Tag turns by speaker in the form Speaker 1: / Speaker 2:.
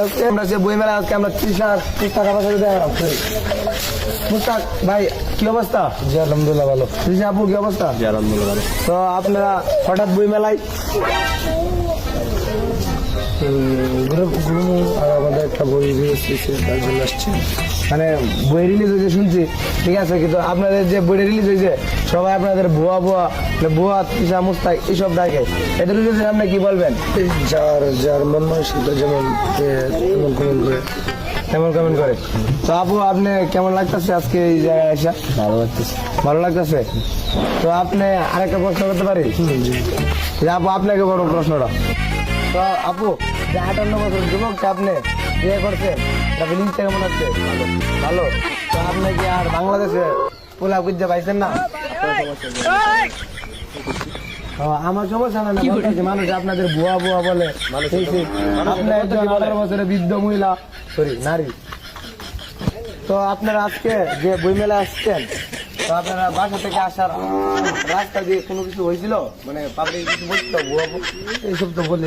Speaker 1: আজকে আমরা যে বই মেলা আজকে আমরা 30 টাকা বাজারে দেয় মুস্তাক ভাই কি অবস্থা?
Speaker 2: জি আলহামদুলিল্লাহ ভালো।
Speaker 1: রিজা আপু কি অবস্থা?
Speaker 2: জি আলহামদুলিল্লাহ ভালো।
Speaker 1: তো আপনারা হঠাৎ বই মেলায়
Speaker 2: আর আমাদের একটা বই রিলিজ তার জন্য আসছে।
Speaker 1: মানে বই রিলিজ হয়েছে শুনছি, ঠিক আছে, কিন্তু আপনাদের যে বইটা রিলিজ হয়েছে সবাই আপনাদের ভুয়া ভুয়া ভুয়া তৃষা মুস্তাক এইসব ডাকে, এদের রিলিজে আপনি কি বলবেন?
Speaker 2: যার যার মন মানসিকতা যেমন তেমন কমেন্ট করে।
Speaker 1: কেমন কমেন্ট করে। তো আপু আপনি কেমন লাগতেছে আজকে এই জায়গায় এসে?
Speaker 2: ভালো লাগতেছে।
Speaker 1: ভালো লাগতেছে। তো আপনি আরেকটা প্রশ্ন করতে পারি? যে আপু আপনাকে বড় প্রশ্নটা, তো আপু যে 58 বছর যুবকটা আপনি বিয়ে করছেন, তা ফিলিংসটা কেমন হচ্ছে? ভালো। তো আপনি কি আর বাংলাদেশে পোলা বুঝতে পাইছেন না? আমার সমস্যা না, বলতেছি মানুষ আপনাদের বুয়া বুয়া বলে। আপনি একজন 18 বছরের বৃদ্ধ মহিলা, সরি নারী। তো আপনারা আজকে যে বই মেলা আসছেন, তো আপনারা বাসা থেকে আসার রাস্তা দিয়ে কোনো কিছু হয়েছিল, মানে পাবলিক কিছু বলছিল বুয়া এইসব তো বলে